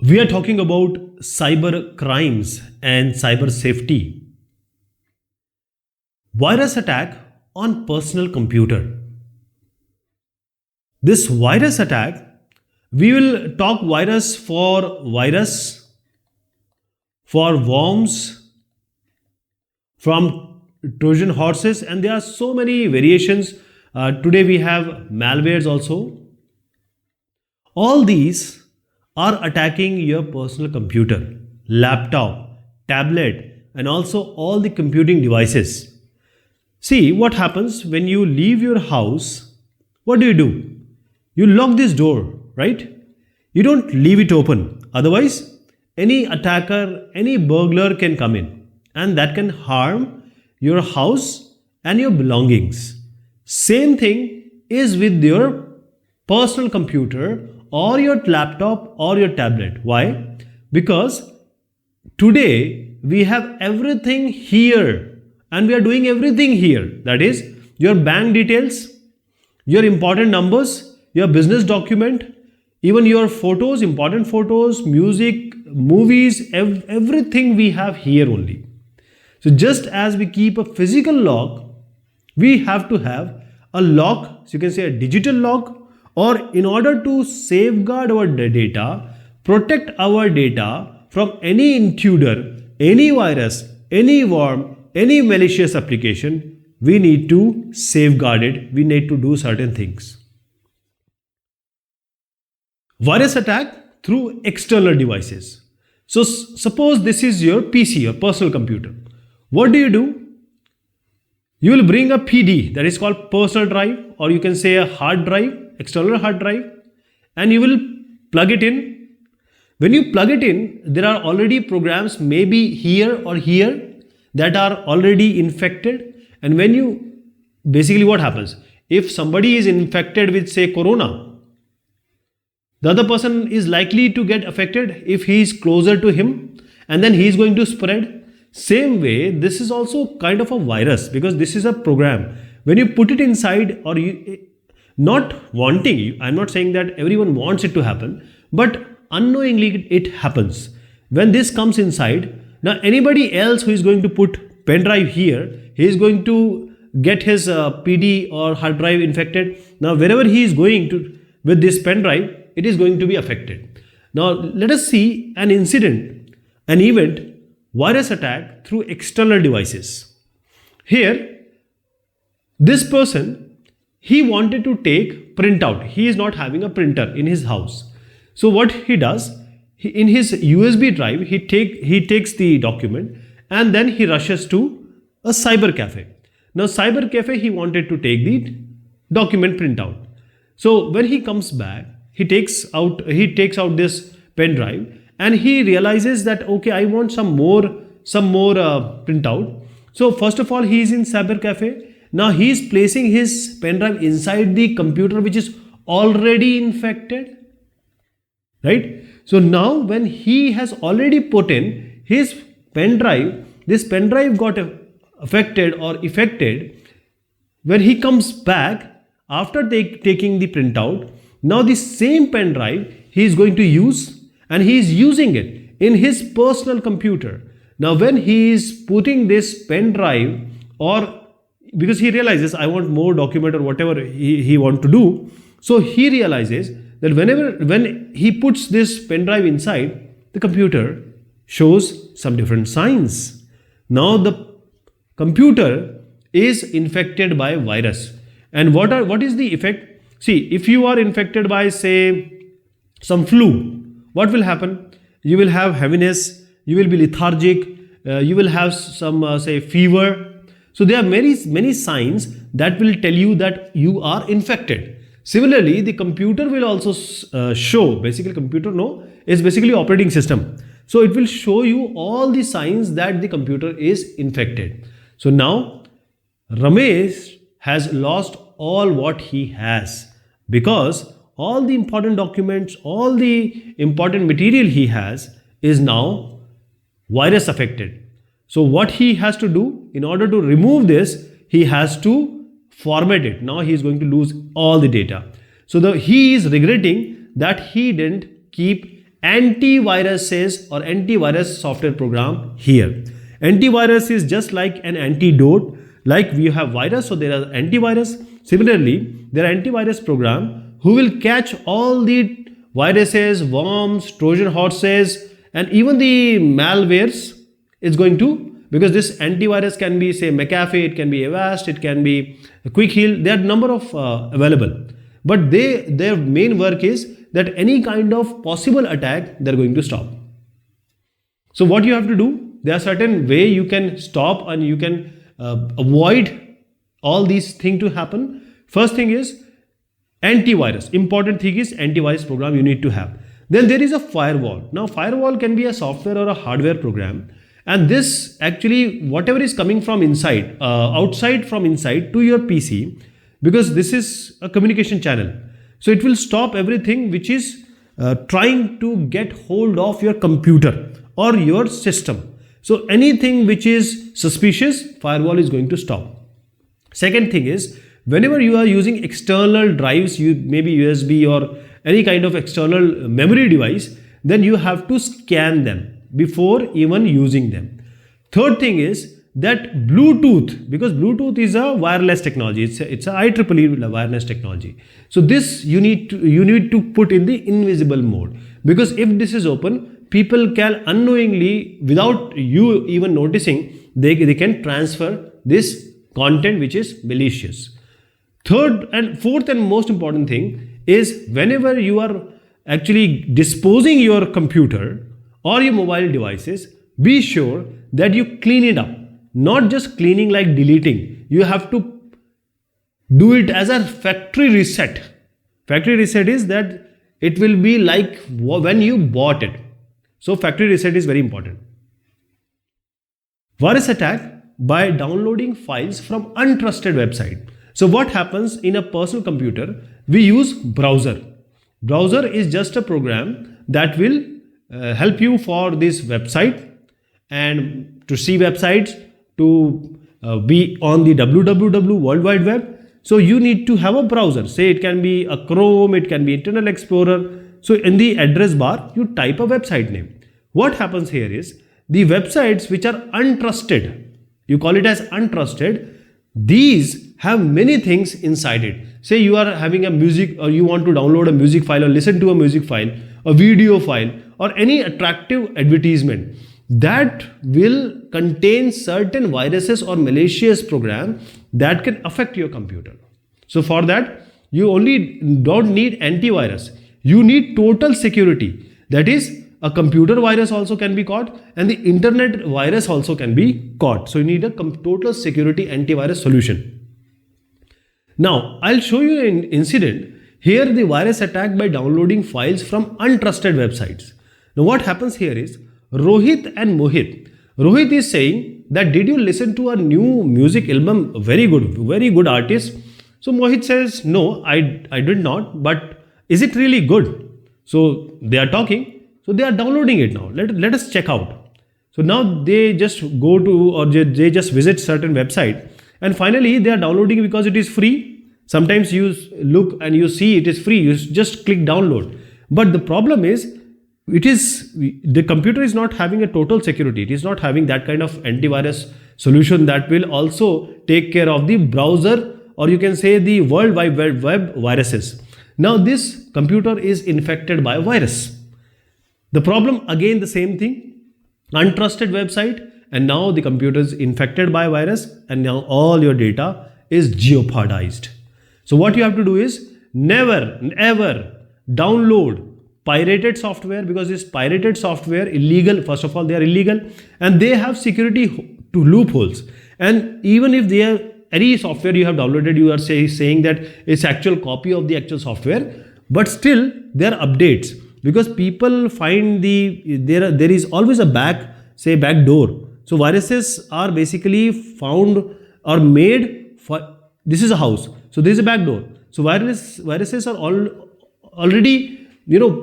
We are talking about cyber crimes and cyber safety. Virus attack on personal computer. This virus attack, we will talk virus, for worms, from Trojan horses, and there are so many variations. Today we have malwares also. All these are attacking your personal computer, laptop, tablet, and also all the computing devices. See what happens when you leave your house. What do? You lock this door, right? You don't leave it open. Otherwise, any attacker, any burglar can come in and that can harm your house and your belongings. Same thing is with your personal computer or your laptop or your tablet. Why? Because today we have everything here and we are doing everything here. That is your bank details, your important numbers, your business document, even your photos, important photos, music, movies, everything we have here only. So just as we keep a physical lock, we have to have a lock, so you can say a digital lock, or in order to safeguard our data, protect our data from any intruder, any virus, any worm, any malicious application, we need to safeguard it. We need to do certain things. Virus attack through external devices. So suppose this is your PC, your personal computer. What do? You will bring a PD, that is called personal drive, or you can say a hard drive, external hard drive, and you will plug it in. When you plug it in, there are already programs maybe here or here that are already infected. And when you, basically what happens? If somebody is infected with say corona, the other person is likely to get affected if he is closer to him, and then he is going to spread. Same way, this is also kind of a virus because this is a program. When you put it inside, or you not wanting, I'm not saying that everyone wants it to happen, but unknowingly it happens. When this comes inside, now anybody else who is going to put pen drive here, he is going to get his PD or hard drive infected. Now wherever he is going to with this pen drive, it is going to be affected. Now let us see an incident, an event, virus attack through external devices. Here, this person, he wanted to take printout. He is not having a printer in his house. So what he does, in his USB drive, he takes the document and then he rushes to a cyber cafe. Now cyber cafe, he wanted to take the document printout. So when he comes back, he takes out this pen drive and he realizes that okay, I want some more printout. So first of all, he is in cyber cafe. Now he is placing his pen drive inside the computer which is already infected, right? So now when he has already put in his pen drive, this pen drive got affected or affected. When he comes back after taking the printout, now the same pen drive he is going to use, and he is using it in his personal computer. Now when he is putting this pen drive, or because he realizes I want more document or whatever he want to do, so he realizes that when he puts this pen drive inside, the computer shows some different signs. Now the computer is infected by virus. And what is the effect? See, if you are infected by say some flu, what will happen? You will have heaviness, you will be lethargic, you will have some say fever. So there are many signs that will tell you that you are infected. Similarly, the computer will also show, basically computer is basically operating system. So it will show you all the signs that the computer is infected. So now Ramesh has lost all what he has because all the important documents, all the important material he has is now virus affected. So what he has to do in order to remove this, he has to format it. Now he is going to lose all the data. So he is regretting that he didn't keep antiviruses or antivirus software program here. Antivirus is just like an antidote. Like we have virus, so there are antivirus. Similarly, there are antivirus program who will catch all the viruses, worms, Trojan horses, and even the malwares. It's going to, because this antivirus can be say McAfee, it can be Avast, it can be Quick Heal. There are number of available, but their main work is that any kind of possible attack they're going to stop. So what you have to do, there are certain way you can stop and you can avoid all these things to happen. First thing is antivirus. Important thing is antivirus program you need to have. Then there is a firewall. Now firewall can be a software or a hardware program, and this actually whatever is coming from inside, outside from inside to your PC, because this is a communication channel. So it will stop everything which is trying to get hold of your computer or your system. So anything which is suspicious, firewall is going to stop. Second thing is, whenever you are using external drives, maybe USB or any kind of external memory device, then you have to scan them before even using them. Third thing is that Bluetooth, because Bluetooth is a wireless technology, it's a IEEE wireless technology. So this you need to put in the invisible mode, because if this is open, people can unknowingly, without you even noticing, they can transfer this content which is malicious. Third and fourth and most important thing is, whenever you are actually disposing your computer or your mobile devices, be sure that you clean it up. Not just cleaning like deleting. You have to do it as a factory reset. Factory reset is that it will be like when you bought it. So factory reset is very important. Virus attack by downloading files from untrusted website. So what happens in a personal computer? We use browser. Browser is just a program that will help you for this website and to see websites, to be on the www World Wide Web. So you need to have a browser. Say it can be a Chrome, it can be Internet Explorer. So in the address bar, you type a website name. What happens here is, the websites which are untrusted, you call it as untrusted, these have many things inside it. Say you are having a music, or you want to download a music file or listen to a music file, a video file, or any attractive advertisement that will contain certain viruses or malicious program that can affect your computer. So for that, you only don't need antivirus. You need total security. That is, a computer virus also can be caught and the internet virus also can be caught. So you need a total security antivirus solution. Now, I'll show you an incident. Here the virus attack by downloading files from untrusted websites. Now what happens here is, Rohit and Mohit. Rohit is saying that, did you listen to a new music album? Very good artist. So Mohit says, no, I did not, but is it really good? So they are talking. So they are downloading it now. Let us check out. So now they just go to, or they just visit certain website, and finally they are downloading because it is free. Sometimes you look and you see it is free. You just click download. But the problem is, the computer is not having a total security. It is not having that kind of antivirus solution that will also take care of the browser, or you can say the World Wide Web viruses. Now this computer is infected by a virus. The problem, again the same thing, untrusted website, and now the computer is infected by a virus, and now all your data is jeopardized. So what you have to do is, never ever download pirated software, because this pirated software illegal. First of all, they are illegal and they have security to loopholes. And even if they are any software you have downloaded, you are saying that it's actual copy of the actual software, but still there are updates, because people find there is always a back door. So viruses are basically found or made for, this is a house, so there is a back door. So viruses are already,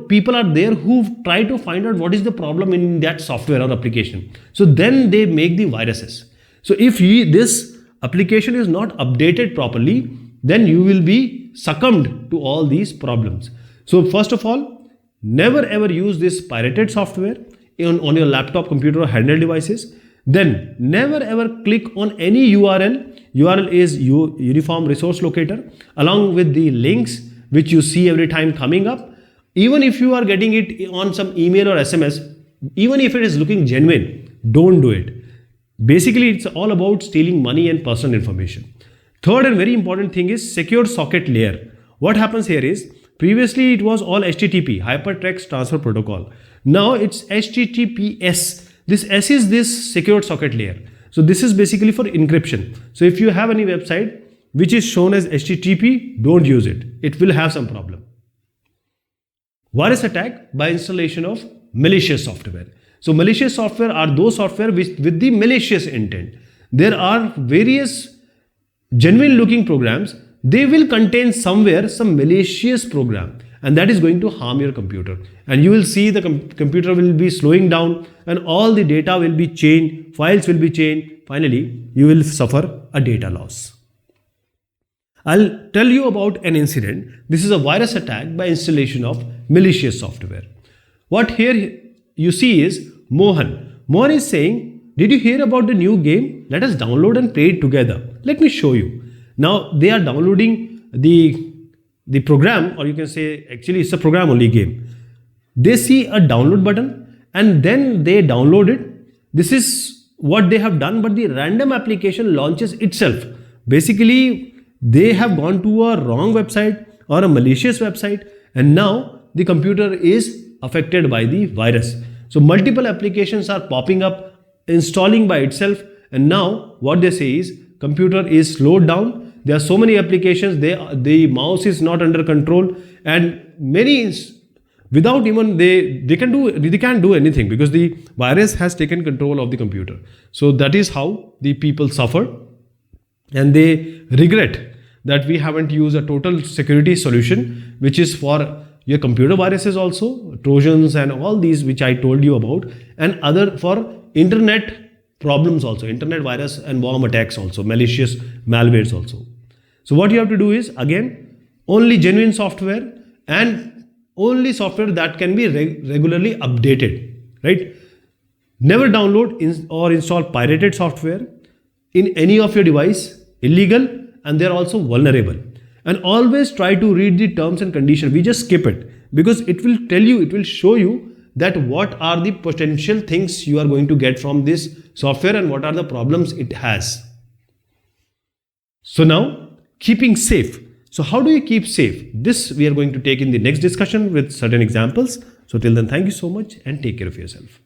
people are there who try to find out what is the problem in that software or application. So then they make the viruses. So if this application is not updated properly, then you will be succumbed to all these problems. So first of all, never ever use this pirated software on your laptop, computer or handheld devices. Then never ever click on any URL. URL is Uniform Resource Locator, along with the links which you see every time coming up. Even if you are getting it on some email or SMS, even if it is looking genuine, don't do it. Basically, it's all about stealing money and personal information. Third and very important thing is secure socket layer. What happens here is, previously it was all HTTP, Hypertext Transfer Protocol. Now it's HTTPS. This S is this secured socket layer. So this is basically for encryption. So if you have any website which is shown as HTTP, don't use it. It will have some problem. Virus attack by installation of malicious software. So malicious software are those software with the malicious intent. There are various genuine looking programs. They will contain somewhere some malicious program, and that is going to harm your computer. And you will see the computer will be slowing down and all the data will be changed, files will be changed. Finally, you will suffer a data loss. I'll tell you about an incident. This is a virus attack by installation of malicious software. What here you see is Mohan. Mohan is saying, did you hear about the new game? Let us download and play it together. Let me show you. Now they are downloading the program, or you can say actually it's a program only game. They see a download button and then they download it. This is what they have done, but the random application launches itself. Basically, they have gone to a wrong website or a malicious website, and now the computer is affected by the virus. So multiple applications are popping up, installing by itself, and now what they say is computer is slowed down. There are so many applications, the mouse is not under control, and many without even they can't do anything because the virus has taken control of the computer. So that is how the people suffer, and they regret that we haven't used a total security solution which is for your computer viruses also, Trojans and all these which I told you about, and other for internet problems also, internet virus and worm attacks also, malicious malwares also. So what you have to do is, again, only genuine software and only software that can be regularly updated, right? Never download or install pirated software in any of your device, illegal, and they're also vulnerable. And always try to read the terms and conditions. We just skip it because it will tell you, it will show you that what are the potential things you are going to get from this software and what are the problems it has. So now, keeping safe. So how do you keep safe? This we are going to take in the next discussion with certain examples. So till then, thank you so much and take care of yourself.